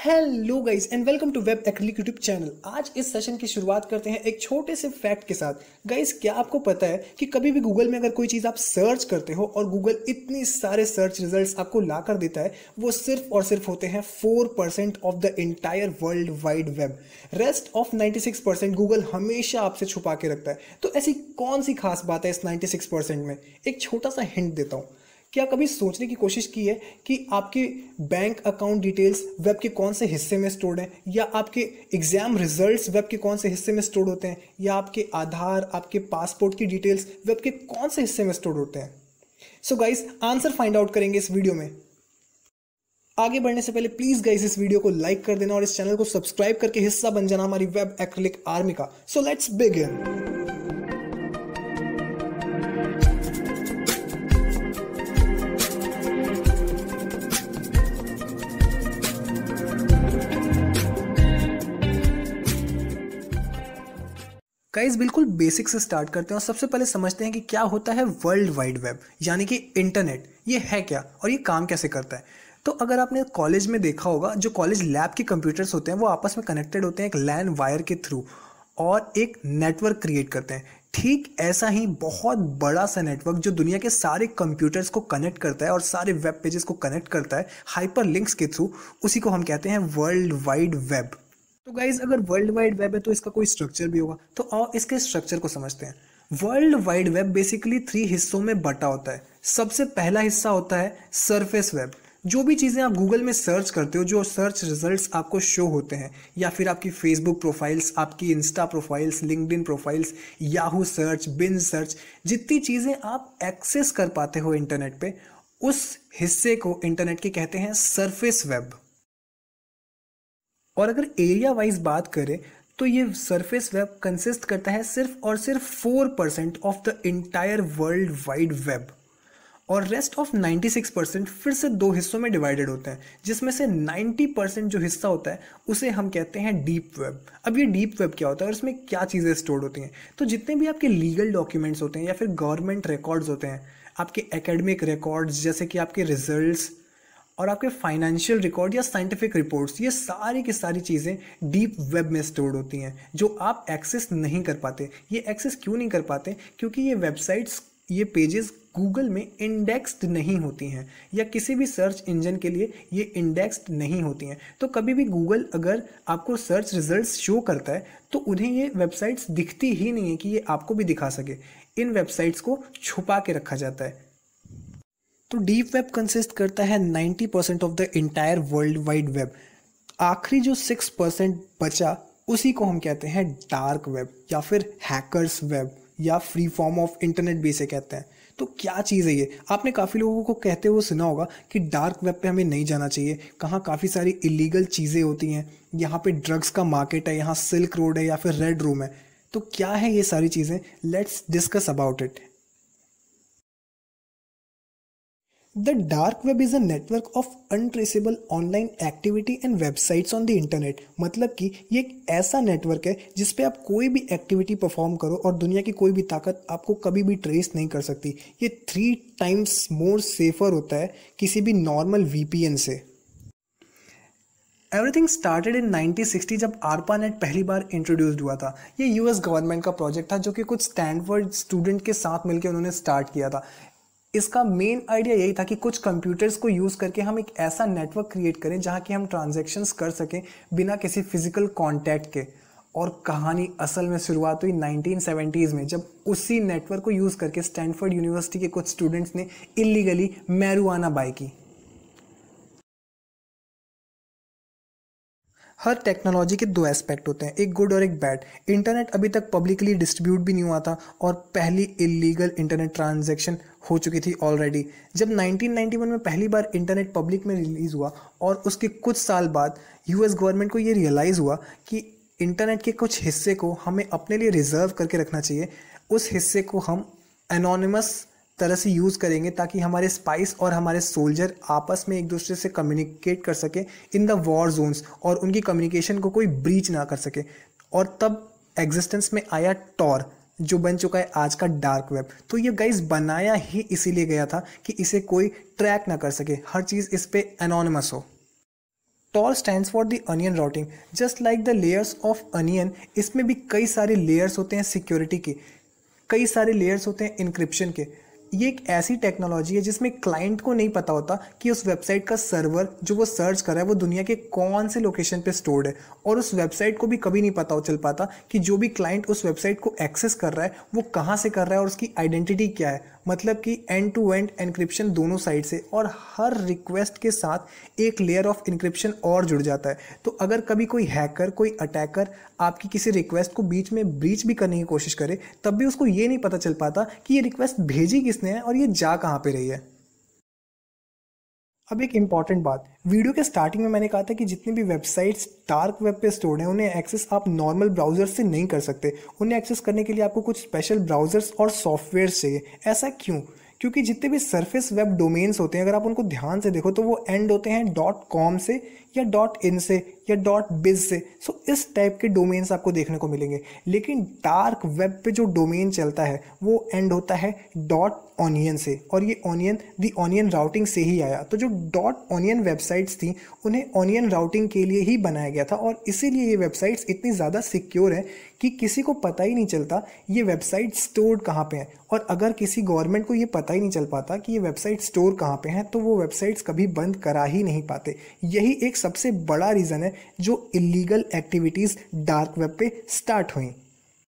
Hello guys and welcome to Web Acrylic YouTube channel. आज इस session की शुरुआत करते हैं एक छोटे से फैक्ट के साथ। गाइस, क्या आपको पता है कि कभी भी गूगल में अगर कोई चीज़ आप सर्च करते हो और गूगल इतनी सारे सर्च रिजल्ट्स आपको ला कर देता है, वो सिर्फ और सिर्फ होते हैं 4% of the entire world wide web. Rest of 96% Google हमेशा आपसे छुपा के रखता है। तो ऐसी कौन सी खास बात है इस 96% में? एक छोटा सा हिंट देता हूँ। क्या कभी सोचने की कोशिश की है कि आपके बैंक अकाउंट डिटेल्स वेब के कौन से हिस्से में स्टोर्ड हैं, या आपके एग्जाम रिजल्ट्स वेब के कौन से हिस्से में स्टोर्ड होते हैं, या आपके आधार, आपके पासपोर्ट की डिटेल्स वेब के कौन से हिस्से में स्टोर्ड होते हैं? So guys, answer find out करेंगे इस वीडियो में। आगे बढ़ने से पहले प्लीज गाइस इस वीडियो को लाइक कर देना और इस चैनल को सब्सक्राइब करके हिस्सा बन जाना हमारी वेब एक्रिलिक आर्मी का। So let's begin. गाइस, बिल्कुल बेसिक से स्टार्ट करते हैं और सबसे पहले समझते हैं कि क्या होता है वर्ल्ड वाइड वेब, यानी कि इंटरनेट। ये है क्या और ये काम कैसे करता है? तो अगर आपने कॉलेज में देखा होगा, जो कॉलेज लैब के कंप्यूटर्स होते हैं वो आपस में कनेक्टेड होते हैं एक लैन वायर के थ्रू और एक नेटवर्क क्रिएट करते हैं। ठीक ऐसा ही बहुत बड़ा सा नेटवर्क जो दुनिया के सारे कंप्यूटर्स को कनेक्ट करता है और सारे वेब पेजेस को कनेक्ट करता है हाइपर लिंक्स के थ्रू, उसी को हम कहते हैं वर्ल्ड वाइड वेब। तो गाइज, अगर वर्ल्ड वाइड वेब है तो इसका कोई स्ट्रक्चर भी होगा, तो आओ इसके स्ट्रक्चर को समझते हैं। वर्ल्ड वाइड वेब बेसिकली 3 हिस्सों में बटा होता है। सबसे पहला हिस्सा होता है सरफेस वेब। जो भी चीज़ें आप गूगल में सर्च करते हो, जो सर्च रिजल्ट्स आपको शो होते हैं, या फिर आपकी फेसबुक प्रोफाइल्स, आपकी Insta profiles, LinkedIn profiles, Yahoo search, binge search, जितनी चीज़ें आप एक्सेस कर पाते हो इंटरनेट पे, उस हिस्से को इंटरनेट के कहते हैं सरफेस वेब। और अगर एरिया वाइज बात करें तो ये सरफेस वेब कंसिस्ट करता है सिर्फ और सिर्फ 4% of the entire world wide web, और रेस्ट ऑफ 96% फिर से 2 हिस्सों में डिवाइडेड होते हैं, जिसमें से 90% जो हिस्सा होता है उसे हम कहते हैं डीप वेब। अब ये डीप वेब क्या होता है और इसमें क्या चीज़ें स्टोर्ड होती हैं? तो जितने भी आपके लीगल डॉक्यूमेंट्स होते हैं या फिर गवर्नमेंट रिकॉर्ड्स होते हैं, आपके एकेडमिक रिकॉर्ड्स जैसे कि आपके रिजल्ट्स और आपके फाइनेंशियल रिकॉर्ड या साइंटिफिक रिपोर्ट्स, ये सारी की सारी चीज़ें डीप वेब में स्टोर्ड होती हैं, जो आप एक्सेस नहीं कर पाते। ये एक्सेस क्यों नहीं कर पाते? क्योंकि ये वेबसाइट्स, ये पेजेस गूगल में इंडेक्स्ड नहीं होती हैं, या किसी भी सर्च इंजन के लिए ये इंडेक्स्ड नहीं होती हैं। तो कभी भी गूगल अगर आपको सर्च रिजल्ट्स शो करता है तो उन्हें ये वेबसाइट्स दिखती ही नहीं है कि ये आपको भी दिखा सके। इन वेबसाइट्स को छुपा के रखा जाता है। तो डीप वेब कंसिस्ट करता है 90% of the entire world wide web. आखिरी जो 6% बचा, उसी को हम कहते हैं डार्क वेब, या फिर हैकर्स वेब, या फ्री फॉर्म ऑफ इंटरनेट भी इसे कहते हैं। तो क्या चीज़ है ये? आपने काफ़ी लोगों को कहते हुए सुना होगा कि डार्क वेब पे हमें नहीं जाना चाहिए, कहाँ काफ़ी सारी इलीगल चीज़ें होती हैं, यहाँ पे ड्रग्स का मार्केट है, यहाँ सिल्क रोड है या फिर रेड रूम है। तो क्या है ये सारी चीज़ें? Let's discuss about it. The dark web is a network of untraceable online activity and websites on the internet। मतलब कि ये एक ऐसा नेटवर्क है जिस पे आप कोई भी एक्टिविटी परफॉर्म करो और दुनिया की कोई भी ताकत आपको कभी भी ट्रेस नहीं कर सकती। ये 3 टाइम्स मोर सेफर होता है किसी भी नॉर्मल VPN से। एवरीथिंग स्टार्टेड इन 1960 जब ARPANET पहली बार इंट्रोड्यूस्ड हुआ था। ये US गवर्नमेंट का प्रोजेक्ट था जो कि कुछ स्टैनफोर्ड स्टूडेंट के साथ मिलकर उन्होंने स्टार्ट किया था। इसका मेन आइडिया यही था कि कुछ कंप्यूटर्स को यूज़ करके हम एक ऐसा नेटवर्क क्रिएट करें जहां कि हम ट्रांजैक्शंस कर सकें बिना किसी फिजिकल कांटेक्ट के। और कहानी असल में शुरुआत हुई 1970s में, जब उसी नेटवर्क को यूज़ करके स्टैनफोर्ड यूनिवर्सिटी के कुछ स्टूडेंट्स ने इलीगली मैरिजुआना बाय की। हर टेक्नोलॉजी के 2 एस्पेक्ट होते हैं, एक गुड और एक बैड। इंटरनेट अभी तक पब्लिकली डिस्ट्रीब्यूट भी नहीं हुआ था और पहली इलीगल इंटरनेट ट्रांजैक्शन हो चुकी थी ऑलरेडी। जब 1991 में पहली बार इंटरनेट पब्लिक में रिलीज़ हुआ और उसके कुछ साल बाद US गवर्नमेंट को ये रियलाइज़ हुआ कि इंटरनेट के कुछ हिस्से को हमें अपने लिए रिजर्व करके रखना चाहिए। उस हिस्से को हम एनोनिमस तरह से यूज़ करेंगे ताकि हमारे स्पाइस और हमारे सोल्जर आपस में एक दूसरे से कम्युनिकेट कर सके इन द वॉर जोन्स, और उनकी कम्युनिकेशन को कोई ब्रीच ना कर सके। और तब एग्जिस्टेंस में आया टॉर, जो बन चुका है आज का डार्क वेब। तो ये गाइस बनाया ही इसीलिए गया था कि इसे कोई ट्रैक ना कर सके, हर चीज़ इस पे एनोनिमस हो। Tor stands for the onion routing. Just like the layers of onion, इसमें भी कई सारे लेयर्स होते हैं सिक्योरिटी के, कई सारे लेयर्स होते हैं इंक्रिप्शन के। ये एक ऐसी टेक्नोलॉजी है जिसमें क्लाइंट को नहीं पता होता कि उस वेबसाइट का सर्वर जो वो सर्च कर रहा है वो दुनिया के कौन से लोकेशन पे स्टोर्ड है, और उस वेबसाइट को भी कभी नहीं पता चल पाता कि जो भी क्लाइंट उस वेबसाइट को एक्सेस कर रहा है वो कहाँ से कर रहा है और उसकी आइडेंटिटी क्या है। मतलब कि एंड टू एंड एनक्रिप्शन दोनों साइड से, और हर रिक्वेस्ट के साथ एक लेयर ऑफ इनक्रिप्शन और जुड़ जाता है। तो अगर कभी कोई हैकर, कोई अटैकर आपकी किसी रिक्वेस्ट को बीच में ब्रीच भी करने की कोशिश करे, तब भी उसको ये नहीं पता चल पाता कि ये रिक्वेस्ट भेजी किसने है और ये जा कहाँ पे रही है। अब एक इंपॉर्टेंट बात, वीडियो के स्टार्टिंग में मैंने कहा था कि जितनी भी वेबसाइट्स डार्क वेब पे स्टोर्ड हैं उन्हें एक्सेस आप नॉर्मल ब्राउजर से नहीं कर सकते। उन्हें एक्सेस करने के लिए आपको कुछ स्पेशल ब्राउजर्स और सॉफ्टवेयर चाहिए। ऐसा क्यों? क्योंकि जितने भी सरफेस वेब डोमेन्स होते हैं, अगर आप उनको ध्यान से देखो तो वो एंड होते हैं .com से या .in से या .biz से। सो इस टाइप के डोमेन्स आपको देखने को मिलेंगे। लेकिन डार्क वेब पे जो डोमेन चलता है वो एंड होता है .onion से, और ये ऑनियन दी ऑनियन राउटिंग से ही आया। तो जो .onion वेबसाइट्स थी उन्हें ऑनियन राउटिंग के लिए ही बनाया गया था, और इसीलिए ये वेबसाइट्स इतनी ज़्यादा सिक्योर हैं कि किसी को पता ही नहीं चलता ये वेबसाइट स्टोर्ड कहाँ पे है। और अगर किसी गवर्नमेंट को ये पता ही नहीं चल पाता कि ये वेबसाइट स्टोर कहाँ पे है तो वो वेबसाइट्स कभी बंद करा ही नहीं पाते। यही एक सबसे बड़ा रीज़न है जो इलीगल एक्टिविटीज़ डार्क वेब पे स्टार्ट हुई।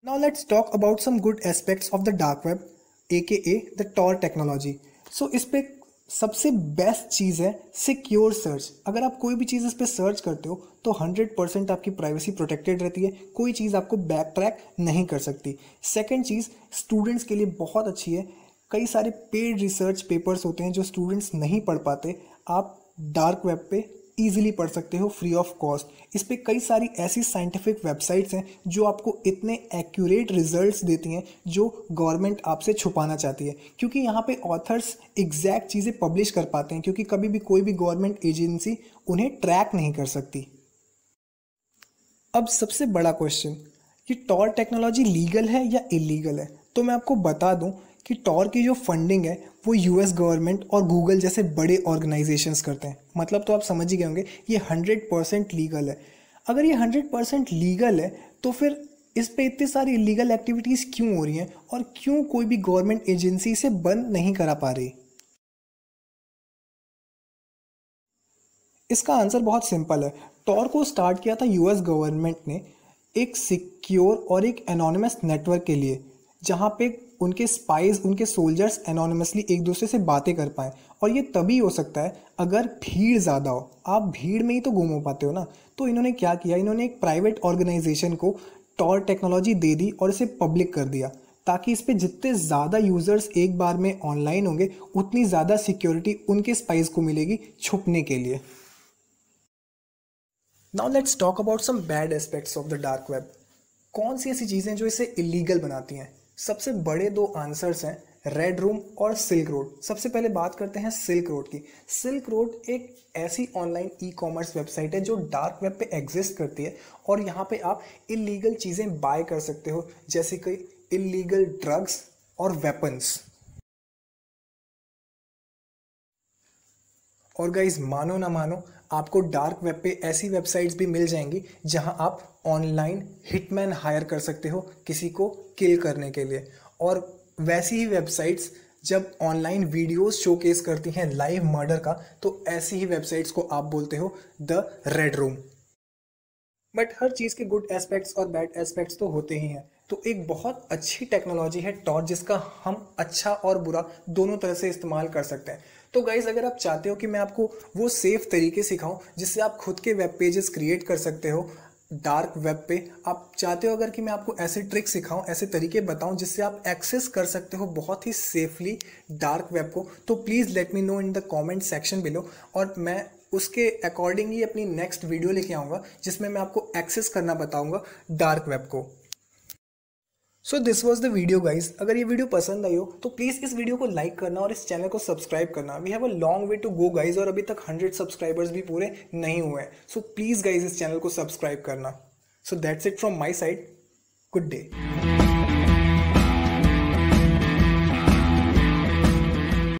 Now let's talk about some good aspects of the dark web AKA the Tor technology. So इस पे सबसे बेस्ट चीज़ है सिक्योर सर्च। अगर आप कोई भी चीज़ इस पर सर्च करते हो तो 100% आपकी प्राइवेसी प्रोटेक्टेड रहती है, कोई चीज़ आपको बैक ट्रैक नहीं कर सकती। सेकंड चीज़ स्टूडेंट्स के लिए बहुत अच्छी है। कई सारे पेड रिसर्च पेपर्स होते हैं जो स्टूडेंट्स नहीं पढ़ पाते, आप डार्क वेब पे ईजिली पढ़ सकते हो फ्री ऑफ कॉस्ट। इस पे कई सारी ऐसी साइंटिफिक वेबसाइट्स हैं जो आपको इतने एक्यूरेट रिजल्ट्स देती हैं जो गवर्नमेंट आपसे छुपाना चाहती है, क्योंकि यहाँ पे ऑथर्स एग्जैक्ट चीज़ें पब्लिश कर पाते हैं, क्योंकि कभी भी कोई भी गवर्नमेंट एजेंसी उन्हें ट्रैक नहीं कर सकती। अब सबसे बड़ा क्वेश्चन, ये टॉर टेक्नोलॉजी लीगल है या इलीगल है? तो मैं आपको बता दूं कि टॉर की जो फंडिंग है वो US गवर्नमेंट और गूगल जैसे बड़े ऑर्गेनाइजेशंस करते हैं। मतलब तो आप समझ ही गए होंगे ये 100% लीगल है। अगर ये 100% लीगल है तो फिर इस पे इतनी सारी इलीगल एक्टिविटीज़ क्यों हो रही हैं, और क्यों कोई भी गवर्नमेंट एजेंसी इसे बंद नहीं करा पा रही? इसका आंसर बहुत सिंपल है। टॉर को स्टार्ट किया था US गवर्नमेंट ने एक सिक्योर और एक एनोनिमस नेटवर्क के लिए, जहाँ पे उनके स्पाइस, उनके सोल्जर्स एनोनिमसली एक दूसरे से बातें कर पाएँ। और ये तभी हो सकता है अगर भीड़ ज़्यादा हो। आप भीड़ में ही तो गुम हो पाते हो ना। तो इन्होंने क्या किया, इन्होंने एक प्राइवेट ऑर्गेनाइजेशन को टॉर टेक्नोलॉजी दे दी और इसे पब्लिक कर दिया, ताकि इस पे जितने ज़्यादा यूज़र्स एक बार में ऑनलाइन होंगे उतनी ज़्यादा सिक्योरिटी उनके स्पाइस को मिलेगी छुपने के लिए। Now let's talk about some bad aspects of the dark web. कौन सी ऐसी चीज़ें जो इसे इलीगल बनाती हैं? सबसे बड़े दो आंसर्स हैं, रेड रूम और सिल्क रोड। सबसे पहले बात करते हैं सिल्क रोड की। सिल्क रोड एक ऐसी ऑनलाइन ई-कॉमर्स वेबसाइट है जो डार्क वेब पे एग्जिस्ट करती है, और यहाँ पे आप इलीगल चीज़ें बाय कर सकते हो, जैसे कि इलीगल ड्रग्स और वेपन्स। और गाइज मानो ना मानो, आपको डार्क वेब पे ऐसी वेबसाइट्स भी मिल जाएंगी जहां आप ऑनलाइन हिटमैन हायर कर सकते हो किसी को किल करने के लिए। और वैसी ही वेबसाइट्स जब ऑनलाइन वीडियोस शोकेस करती हैं लाइव मर्डर का, तो ऐसी ही वेबसाइट्स को आप बोलते हो द रेड रूम। बट हर चीज़ के गुड एस्पेक्ट्स और बैड एस्पेक्ट्स तो होते ही हैं। तो एक बहुत अच्छी टेक्नोलॉजी है टॉर, जिसका हम अच्छा और बुरा दोनों तरह से इस्तेमाल कर सकते हैं। तो गाइज़, अगर आप चाहते हो कि मैं आपको वो सेफ तरीके सिखाऊं जिससे आप खुद के वेब पेजेस क्रिएट कर सकते हो डार्क वेब पे, आप चाहते हो अगर कि मैं आपको ऐसे ट्रिक सिखाऊं, ऐसे तरीके बताऊं जिससे आप एक्सेस कर सकते हो बहुत ही सेफली डार्क वेब को, तो please let me know in the comment section below, और मैं उसके अकॉर्डिंग ही अपनी नेक्स्ट वीडियो लेके आऊँगा जिसमें मैं आपको एक्सेस करना बताऊँगा डार्क वेब को। So this was the video guys. अगर ये वीडियो पसंद आई हो तो प्लीज़ इस वीडियो को लाइक करना और इस चैनल को सब्सक्राइब करना। We have a long way to go guys, और अभी तक 100 सब्सक्राइबर्स भी पूरे नहीं हुए हैं। सो प्लीज़ गाइज इस चैनल को सब्सक्राइब करना। So that's it from my side. Good day.